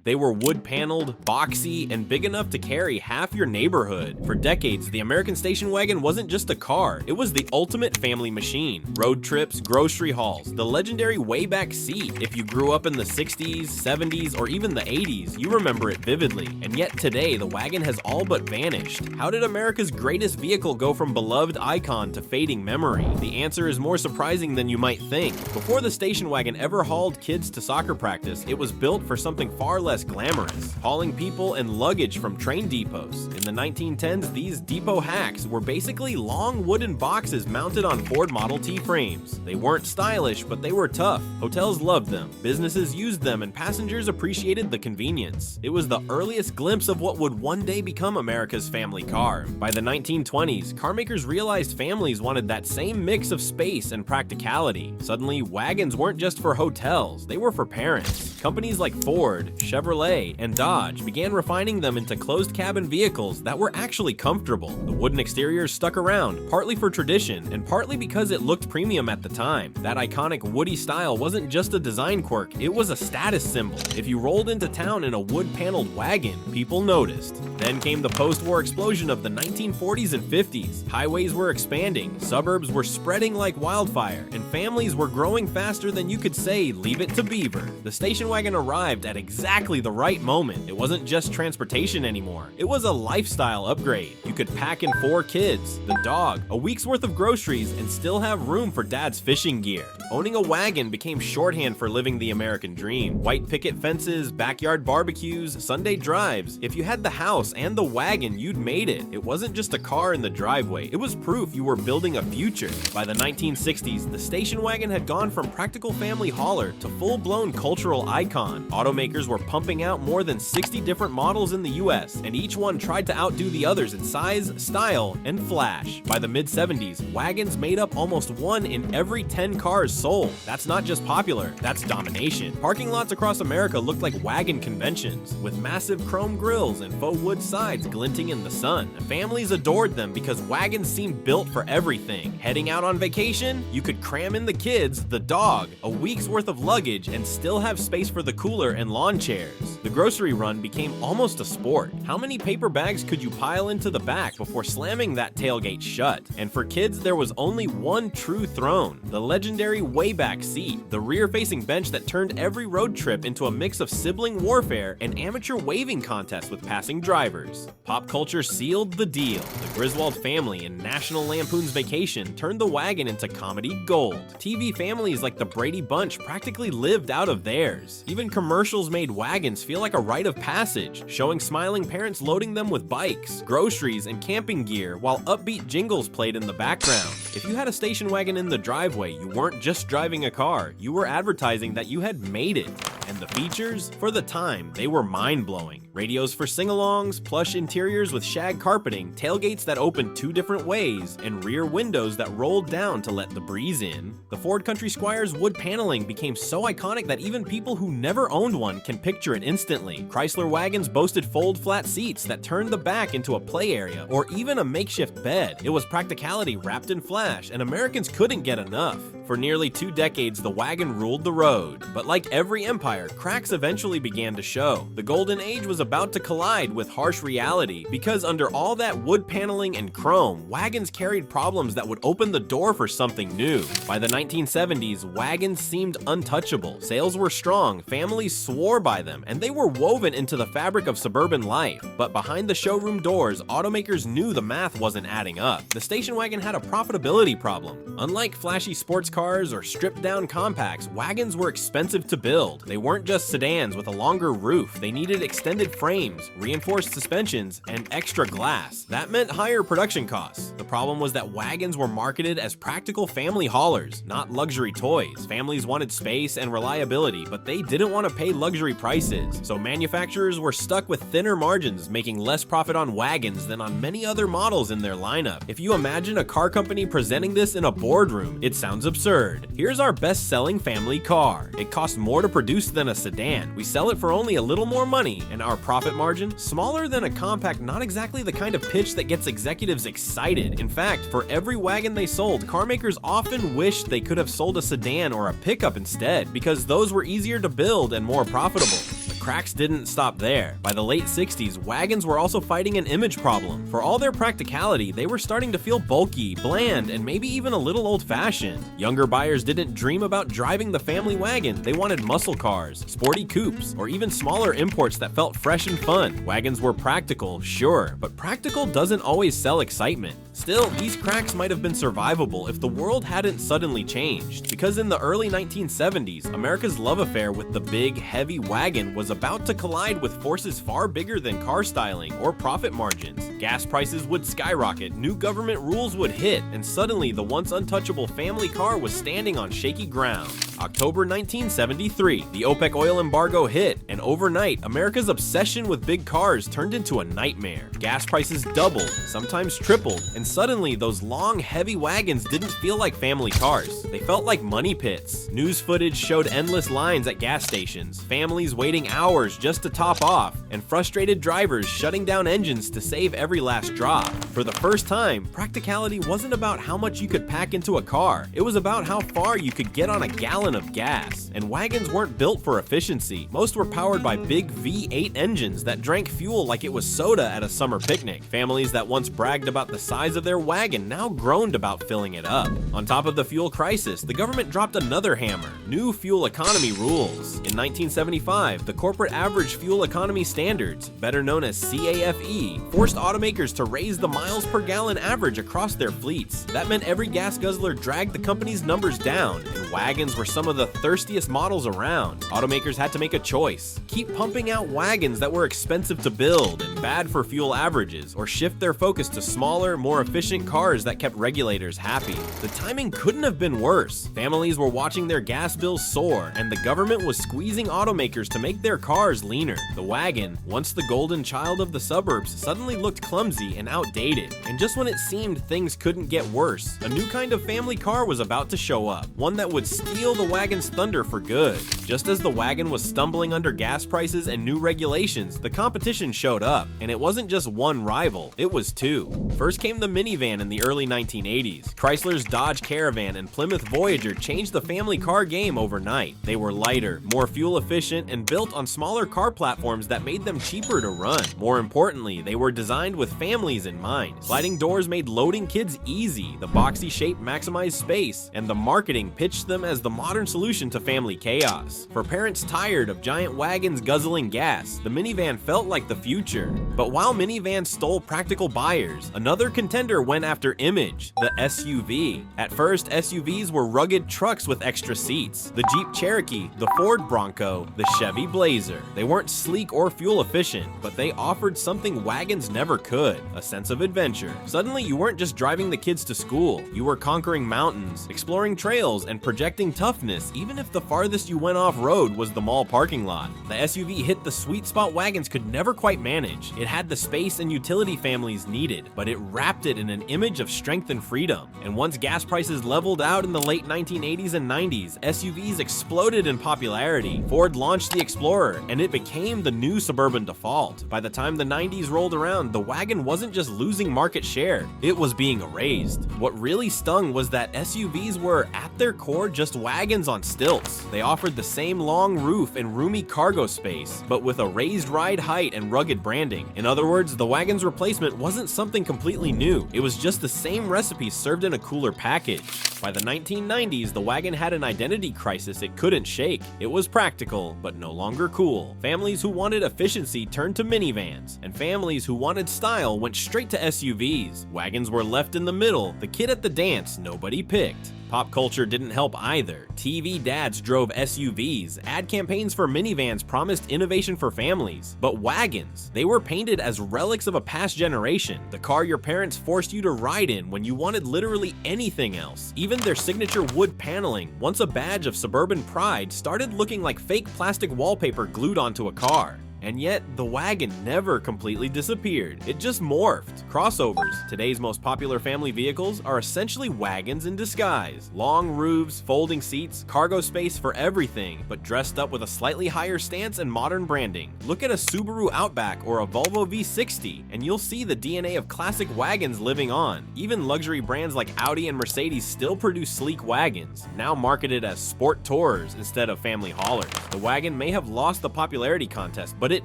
They were wood-paneled, boxy, and big enough to carry half your neighborhood. For decades, the American station wagon wasn't just a car, it was the ultimate family machine. Road trips, grocery hauls, the legendary wayback seat. If you grew up in the 60s, 70s, or even the 80s, you remember it vividly. And yet today, the wagon has all but vanished. How did America's greatest vehicle go from beloved icon to fading memory? The answer is more surprising than you might think. Before the station wagon ever hauled kids to soccer practice, it was built for something far less glamorous, hauling people and luggage from train depots. In the 1910s, these depot hacks were basically long wooden boxes mounted on Ford Model T frames. They weren't stylish, but they were tough. Hotels loved them, businesses used them, and passengers appreciated the convenience. It was the earliest glimpse of what would one day become America's family car. By the 1920s, carmakers realized families wanted that same mix of space and practicality. Suddenly, wagons weren't just for hotels, they were for parents. Companies like Ford, Chevrolet, and Dodge began refining them into closed-cabin vehicles that were actually comfortable. The wooden exteriors stuck around, partly for tradition, and partly because it looked premium at the time. That iconic woody style wasn't just a design quirk, it was a status symbol. If you rolled into town in a wood-paneled wagon, people noticed. Then came the post-war explosion of the 1940s and 50s. Highways were expanding, suburbs were spreading like wildfire, and families were growing faster than you could say, "Leave it to Beaver." The station wagon arrived at exactly the right moment. It wasn't just transportation anymore. It was a lifestyle upgrade. You could pack in 4 kids, the dog, a week's worth of groceries, and still have room for dad's fishing gear. Owning a wagon became shorthand for living the American dream. White picket fences, backyard barbecues, Sunday drives. If you had the house and the wagon, you'd made it. It wasn't just a car in the driveway. It was proof you were building a future. By the 1960s, the station wagon had gone from practical family hauler to full-blown cultural icon. Automakers were pumping out more than 60 different models in the US, and each one tried to outdo the others in size, style, and flash. By the mid-70s, wagons made up almost 1 in every 10 cars sold. That's not just popular, that's domination. Parking lots across America looked like wagon conventions, with massive chrome grills and faux wood sides glinting in the sun. Families adored them because wagons seemed built for everything. Heading out on vacation, you could cram in the kids, the dog, a week's worth of luggage, and still have space for the cooler and lawn chairs. The grocery run became almost a sport. How many paper bags could you pile into the back before slamming that tailgate shut? And for kids, there was only one true throne, the legendary wayback seat, the rear-facing bench that turned every road trip into a mix of sibling warfare and amateur waving contests with passing drivers. Pop culture sealed the deal. The Griswold family in National Lampoon's Vacation turned the wagon into comedy gold. TV families like the Brady Bunch practically lived out of theirs. Even commercials made wagons feel like a rite of passage, showing smiling parents loading them with bikes, groceries, and camping gear while upbeat jingles played in the background. If you had a station wagon in the driveway, you weren't just driving a car, you were advertising that you had made it. And the features? For the time, they were mind-blowing. Radios for sing-alongs, plush interiors with shag carpeting, tailgates that opened 2 different ways, and rear windows that rolled down to let the breeze in. The Ford Country Squire's wood paneling became so iconic that even people who never owned one can picture it instantly. Chrysler wagons boasted fold-flat seats that turned the back into a play area, or even a makeshift bed. It was practicality wrapped in flash, and Americans couldn't get enough. For nearly 2 decades, the wagon ruled the road. But like every empire, cracks eventually began to show. The golden age was about to collide with harsh reality, because under all that wood paneling and chrome, wagons carried problems that would open the door for something new. By the 1970s, wagons seemed untouchable. Sales were strong, families swore by them, and they were woven into the fabric of suburban life. But behind the showroom doors, automakers knew the math wasn't adding up. The station wagon had a profitability problem. Unlike flashy sports cars or stripped-down compacts, wagons were expensive to build. They weren't just sedans with a longer roof. They needed extended frames, reinforced suspensions, and extra glass. That meant higher production costs. The problem was that wagons were marketed as practical family haulers, not luxury toys. Families wanted space and reliability, but they didn't want to pay luxury prices. So manufacturers were stuck with thinner margins, making less profit on wagons than on many other models in their lineup. If you imagine a car company presenting this in a boardroom, it sounds absurd. Here's our best-selling family car. It costs more to produce than a sedan. We sell it for only a little more money, and our profit margin, smaller than a compact, not exactly the kind of pitch that gets executives excited. In fact, for every wagon they sold, carmakers often wished they could have sold a sedan or a pickup instead, because those were easier to build and more profitable. cracks didn't stop there. By the late 60s, wagons were also fighting an image problem. For all their practicality, they were starting to feel bulky, bland, and maybe even a little old-fashioned. Younger buyers didn't dream about driving the family wagon. They wanted muscle cars, sporty coupes, or even smaller imports that felt fresh and fun. Wagons were practical, sure, but practical doesn't always sell excitement. Still, these cracks might have been survivable if the world hadn't suddenly changed, because in the early 1970s, America's love affair with the big, heavy wagon was about to collide with forces far bigger than car styling or profit margins. Gas prices would skyrocket, new government rules would hit, and suddenly the once untouchable family car was standing on shaky ground. October 1973, the OPEC oil embargo hit, and overnight, America's obsession with big cars turned into a nightmare. Gas prices doubled, sometimes tripled, and suddenly those long, heavy wagons didn't feel like family cars. They felt like money pits. News footage showed endless lines at gas stations, families waiting hours just to top off, and frustrated drivers shutting down engines to save every last drop. For the first time, practicality wasn't about how much you could pack into a car. It was about how far you could get on a gallon of gas. And wagons weren't built for efficiency. Most were powered by big V8 engines that drank fuel like it was soda at a summer picnic. Families that once bragged about the size of their wagon now groaned about filling it up. On top of the fuel crisis, the government dropped another hammer: new fuel economy rules. In 1975, the Corporate Average Fuel Economy Standards, better known as CAFE, forced automakers to raise the miles per gallon average across their fleets. That meant every gas guzzler dragged the company's numbers down, and wagons were some of the thirstiest models around. Automakers had to make a choice: keep pumping out wagons that were expensive to build and bad for fuel averages, or shift their focus to smaller, more efficient cars that kept regulators happy. The timing couldn't have been worse. Families were watching their gas bills soar, and the government was squeezing automakers to make their cars leaner. The wagon, once the golden child of the suburbs, suddenly looked clumsy and outdated. And just when it seemed things couldn't get worse, a new kind of family car was about to show up, one that would steal the wagon's thunder for good. Just as the wagon was stumbling under gas prices and new regulations, the competition showed up, and it wasn't just one rival, it was two. First came the minivan in the early 1980s. Chrysler's Dodge Caravan and Plymouth Voyager changed the family car game overnight. They were lighter, more fuel efficient, and built on smaller car platforms that made them cheaper to run. More importantly, they were designed with families in mind. Sliding doors made loading kids easy, the boxy shape maximized space, and the marketing pitched them as the modern solution to family chaos. For parents tired of giant wagons guzzling gas, the minivan felt like the future. But while minivans stole practical buyers, another contender went after image: the SUV. At first, SUVs were rugged trucks with extra seats: the Jeep Cherokee, the Ford Bronco, the Chevy Blazer. They weren't sleek or fuel efficient, but they offered something wagons never could: a sense of adventure. Suddenly, you weren't just driving the kids to school. You were conquering mountains, exploring trails, and projecting toughness, even if the farthest you went off-road was the mall parking lot. The SUV hit the sweet spot wagons could never quite manage. It had the space and utility families needed, but it wrapped it in an image of strength and freedom. And once gas prices leveled out in the late 1980s and 90s, SUVs exploded in popularity. Ford launched the Explorer, and it became the new suburban default. By the time the 90s rolled around, the wagon wasn't just losing market share, it was being erased. What really stung was that SUVs were, at their core, just wagons on stilts. They offered the same long roof and roomy cargo space, but with a raised ride height and rugged branding. In other words, the wagon's replacement wasn't something completely new. It was just the same recipe served in a cooler package. By the 1990s, the wagon had an identity crisis it couldn't shake. It was practical, but no longer cool. Families who wanted efficiency turned to minivans, and families who wanted style went straight to SUVs. Wagons were left in the middle, the kid at the dance nobody picked. Pop culture didn't help either. TV dads drove SUVs, ad campaigns for minivans promised innovation for families. But wagons, they were painted as relics of a past generation, the car your parents forced you to ride in when you wanted literally anything else. Even their signature wood paneling, once a badge of suburban pride, started looking like fake plastic wallpaper glued onto a car. And yet, the wagon never completely disappeared. It just morphed. Crossovers, today's most popular family vehicles, are essentially wagons in disguise. Long roofs, folding seats, cargo space for everything, but dressed up with a slightly higher stance and modern branding. Look at a Subaru Outback or a Volvo V60, and you'll see the DNA of classic wagons living on. Even luxury brands like Audi and Mercedes still produce sleek wagons, now marketed as sport tourers instead of family haulers. The wagon may have lost the popularity contest, but it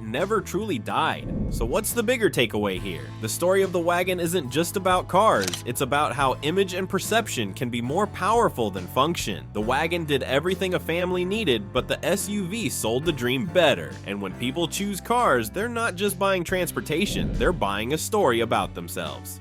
never truly died. So what's the bigger takeaway here? The story of the wagon isn't just about cars, it's about how image and perception can be more powerful than function. The wagon did everything a family needed, but the SUV sold the dream better. And when people choose cars, they're not just buying transportation, they're buying a story about themselves.